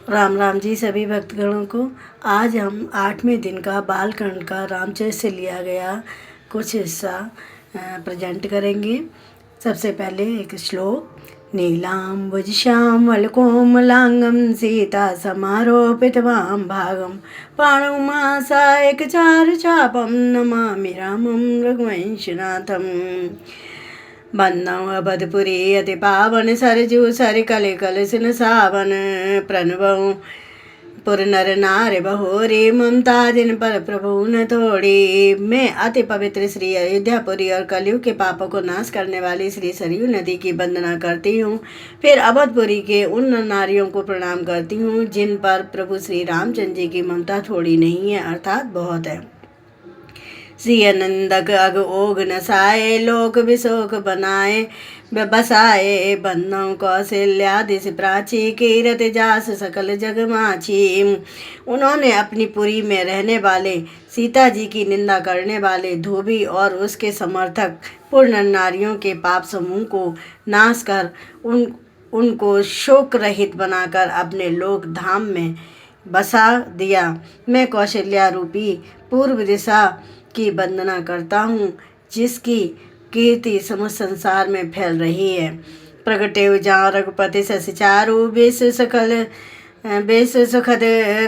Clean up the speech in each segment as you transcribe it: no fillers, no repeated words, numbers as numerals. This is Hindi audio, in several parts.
राम राम जी सभी भक्तगणों को। आज हम 8वें दिन का बालकांड का रामचरित से लिया गया कुछ हिस्सा प्रेजेंट करेंगे। सबसे पहले एक श्लोक। नीलाम्बुजश्यामलकोमलांगं सीता समारोपितवां भागं पाणौमासायकचारुचापं नमामि रामं रघुवंशनाथम्। बन्नौ अवधपुरी अति पावन सरजू सर कल कल सिन सावन प्रणवौ पुर नर नार बहोरी ममता जिन पर प्रभु न थोड़ी। मैं अति पवित्र श्री अयोध्यापुरी और कलयुग के पापों को नाश करने वाली श्री सरयू नदी की वंदना करती हूँ। फिर अवधपुरी के उन नारियों को प्रणाम करती हूँ जिन पर प्रभु श्री रामचंद्र जी की ममता थोड़ी नहीं है अर्थात बहुत है। श्री अनंदक अग ओग नसाए लोक विशोक बनाए बसाए बन्नौ कौशल्यादिश प्राची कीरत जास सकल जग माची। उन्होंने अपनी पुरी में रहने वाले सीता जी की निंदा करने वाले धोबी और उसके समर्थक पूर्ण नारियों के पाप समूह को नाश कर उनको शोक रहित बनाकर अपने लोक धाम में बसा दिया। मैं कौशल्या रूपी पूर्व दिशा की वंदना करता हूँ जिसकी कीर्ति समस्त संसार में फैल रही है। प्रगटे जहाँ रघुपति शशि चारु बेस सुखद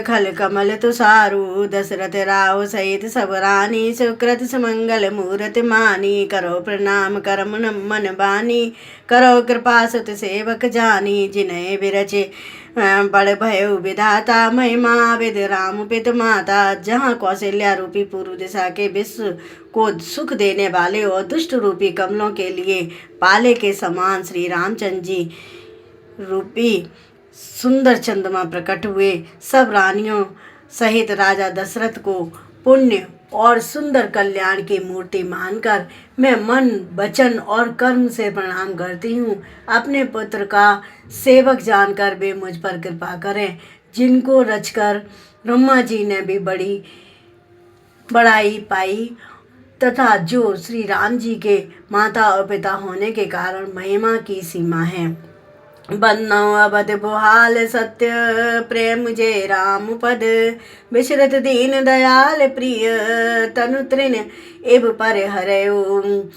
खल कमल तुषारु दशरथ राव सहित सब रानी सुकृत सुमंगल मूरत मानी। करो प्रणाम कर मन बानी करो कृपा सुत सेवक जानी। जिन्हें बिरचे बड़ भयो विधाता महिमा विद राम पित माता। जहाँ कौशल्या रूपी पूर्व दिशा के विश्व को सुख देने वाले और दुष्ट रूपी कमलों के लिए पाले के समान श्री रामचंद्र जी रूपी सुंदर चंद्रमा प्रकट हुए। सब रानियों सहित राजा दशरथ को पुण्य और सुंदर कल्याण की मूर्ति मानकर मैं मन वचन और कर्म से प्रणाम करती हूँ। अपने पुत्र का सेवक जानकर वे मुझ पर कृपा करें जिनको रचकर ब्रह्मा जी ने भी बड़ी बड़ाई पाई तथा जो श्री राम जी के माता और पिता होने के कारण महिमा की सीमा है। बन्नौ अवध बुहाल सत्य प्रेम जय राम पद विशरत दीन दयाल प्रिय तनु तृण एव पर हरयो।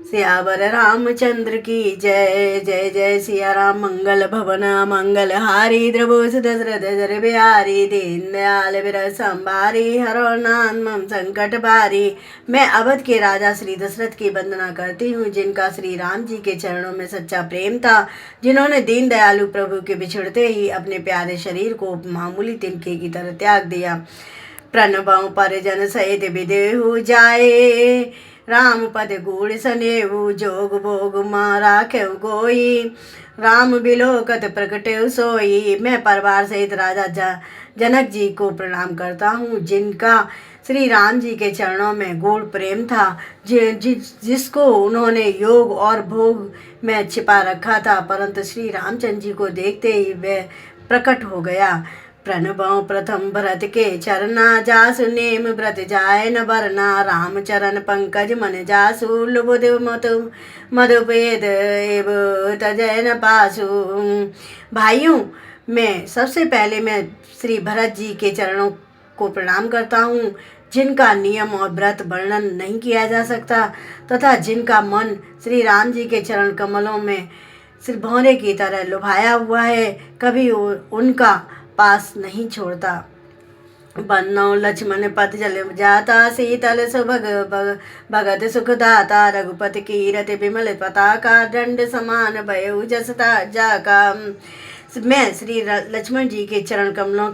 सियावर रामचंद्र की जय जय जय सिया राम मंगल भवन मंगल हारी द्रभुस दशरथ जर बिहारी दीन दयाल विरह संभारी हरो नाथ मम संकट भारी। मैं अवध के राजा श्री दशरथ की वंदना करती हूँ जिनका श्री राम जी के चरणों में सच्चा प्रेम था। जिन्होंने दीन दयालु प्रभु के बिछड़ते ही अपने प्यारे शरीर को मामूली तिनके की तरह त्याग दिया। प्रणवों परिजन सहित विदेहु जाए राम पद गूढ़ सनेहु जोग भोग माँ राखे गोई राम बिलोकत प्रकटे सोई। मैं परिवार सहित राजा जनक जी को प्रणाम करता हूँ जिनका श्री राम जी के चरणों में गूढ़ प्रेम था जिसको उन्होंने योग और भोग में छिपा रखा था परंतु श्री रामचंद्र जी को देखते ही वह प्रकट हो गया। प्रणवों प्रथम भरत के चरना जासु नेम व्रत जाय न वरना राम चरण पंकज मन जासु लुबुध मधुपेद एव तजय न पासु। भाइयों, मैं सबसे पहले मैं श्री भरत जी के चरणों को प्रणाम करता हूँ जिनका नियम और व्रत वर्णन नहीं किया जा सकता तथा जिनका मन श्री राम जी के चरण कमलों में श्री भौरे की तरह लुभाया हुआ है, कभी उनका पास नहीं छोड़ता। बन्नौ लक्ष्मण पथ जल जाता शीतल सुभग भगत सुखदाता रघुपति कीरत विमल पताका दंड समान भयो जसता जाका। मैं श्री लक्ष्मण जी के चरण कमलों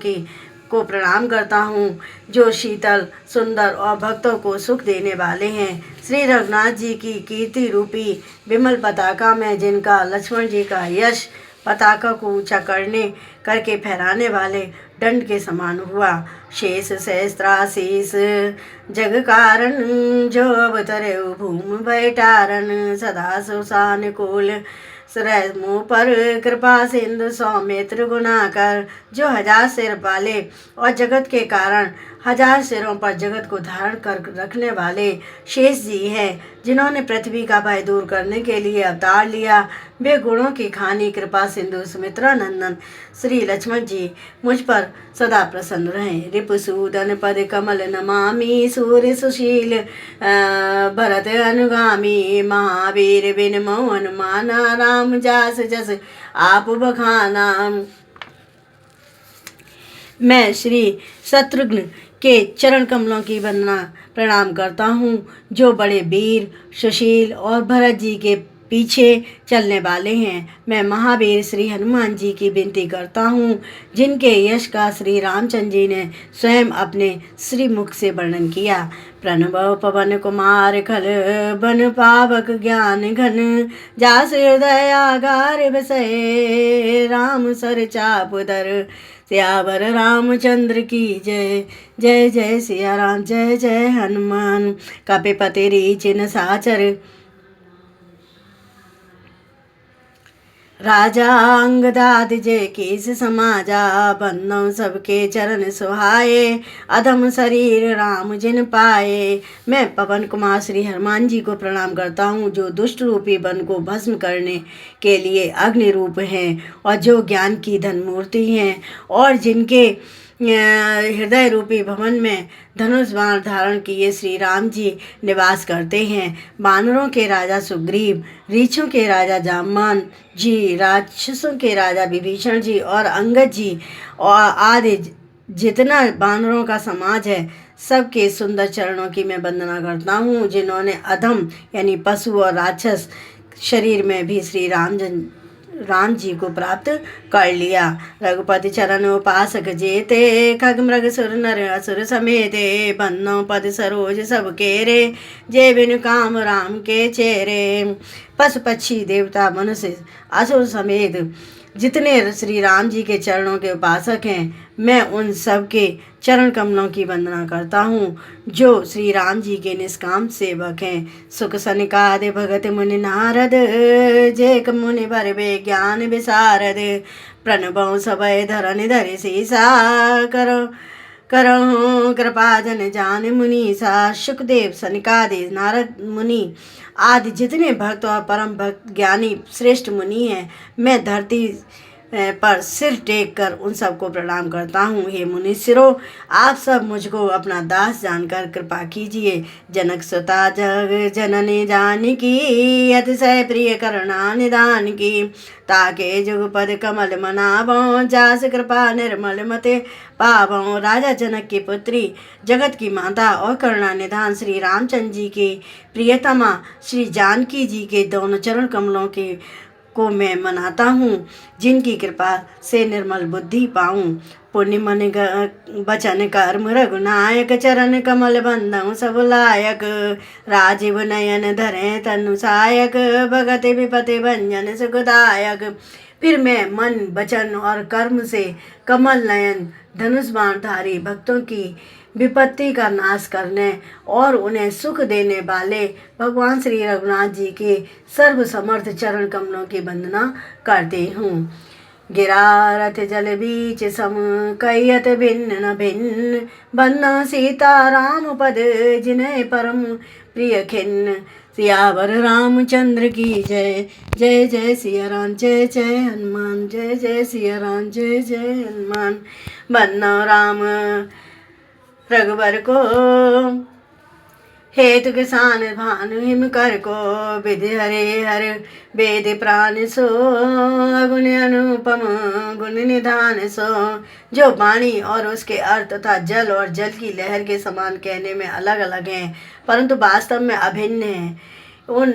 को प्रणाम करता हूँ जो शीतल सुंदर और भक्तों को सुख देने वाले हैं। श्री रघुनाथ जी की कीर्ति रूपी विमल पताका में जिनका लक्ष्मण जी का यश पताका को ऊंचा करके फहराने वाले दंड के समान हुआ। शेष सहस्त्राशीष जग कारण जो अवतरे भूमि भयटारन सदा सुसानुकूल सरय मुँह पर कृपा सिंधु सौमित्र गुना कर। जो 1000 सिर वाले और जगत के कारण 1000 सिरों पर जगत को धारण कर रखने वाले शेष जी हैं, जिन्होंने पृथ्वी का भय दूर करने के लिए अवतार लिया। वे गुणों की खानी कृपा सिंधु सुमित्रा नंदन श्री लक्ष्मण जी मुझ पर सदा प्रसन्न रहें। रिपुसूदन पद कमल नमामि, सूर्य सुशील भरत अनुगामी, महावीर बिन मोहन माना, राम जास जस आप बखाना। मैं श्री शत्रुघ्न के चरण कमलों की वंदना प्रणाम करता हूँ, जो बड़े वीर सुशील और भरत जी के पीछे चलने वाले हैं। मैं महावीर श्री हनुमान जी की विनती करता हूँ, जिनके यश का श्री रामचंद्र जी ने स्वयं अपने श्रीमुख से वर्णन किया। प्रणव पवन कुमार खल बन पावक ज्ञान घन, जास हृदय आगार बसै, राम सर चाप दर। सियावर रामचंद्र की जय। जय जय सिया राम, जय जय हनुमान। कपिपति रीच न साचर, राजा अंगदाद जय केस समाजा, बंदों सबके चरण सुहाए, अधम शरीर राम जिन पाए। मैं पवन कुमार श्री हनुमान जी को प्रणाम करता हूँ, जो दुष्ट रूपी वन को भस्म करने के लिए अग्नि रूप हैं, और जो ज्ञान की धन मूर्ति हैं, और जिनके हृदय रूपी भवन में धनुष बाण धारण किए श्री राम जी निवास करते हैं। बानरों के राजा सुग्रीव, रीछों के राजा जामवान जी, राक्षसों के राजा विभीषण जी और अंगद जी और आदि जितना बानरों का समाज है, सबके सुंदर चरणों की मैं वंदना करता हूँ, जिन्होंने अधम यानी पशु और राक्षस शरीर में भी श्री राम जी को प्राप्त कर लिया। रघुपति चरण उपासक जेते, खग मृग सुर नर असुर समेते, बन्नो पद सरोज सब केरे, जे बिनु काम राम के चेरे। पशु पक्षी देवता मनुष्य असुर समेत जितने श्री राम जी के चरणों के उपासक हैं, मैं उन सब के चरण कमलों की वंदना करता हूँ, जो श्री राम जी के निष्काम सेवक हैं। सुख सनिकाद भगत मुनि नारद, जेक मुनि भर वे ज्ञान विशारद, प्रणबों सबय धरन धरि सीसा, करो करहूँ कृपा जन जान मुनीसा। सुखदेव सनिकादि नारद मुनि आदि जितने भक्त और परम भक्त ज्ञानी श्रेष्ठ मुनि हैं, मैं धरती पर सिर टेक कर उन सबको प्रणाम करता हूँ। हे मुनीश्वरों, आप सब मुझको अपना दास जानकर कृपा कीजिए। जनक सुता जग जननी जानकी, अतिशय प्रिय करुणा निदान की, ताके जुगपद कमल मनावों, जास कृपा निर्मल मते पावों। राजा जनक की पुत्री, जगत की माता और करुणा निधान श्री रामचंद्र जी के प्रियतमा श्री जानकी जी के दोनों चरण कमलों के को मैं मनाता हूँ, जिनकी कृपा से निर्मल बुद्धि पाऊँ। पुण्य मन बचन कर्म रघुनायक, चरण कमल बंदों सब लायक, राजीव नयन धरे तनु सायक, भगत विपति भंजन सुखदायक। फिर मैं मन वचन और कर्म से कमल नयन धनुष बाणधारी भक्तों की विपत्ति का नाश करने और उन्हें सुख देने वाले भगवान श्री रघुनाथ जी के सर्व समर्थ चरण कमलों की वंदना करती हूँ। गिरा रथ जल बीच सम, कहियत भिन्न न भिन्न, बन्ना सीता राम पद जिन्हें परम प्रिय खिन्न। सियावर रामचंद्र की जय। जय जय सिया राम, जय जय हनुमान, जय जय सिया राम, जय जय हनुमान। बन्ना राम रघुबर को, हेतु किसान भानु हिम कर को, विधि हरे हर वेद प्राण सो, अगुण अनुपम गुण निधान सो। जो वाणी और उसके अर्थ तथा जल और जल की लहर के समान कहने में अलग अलग हैं, परंतु वास्तव में अभिन्न हैं, उन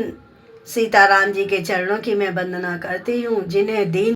सीताराम जी के चरणों की मैं वंदना करती हूँ, जिन्हें दीन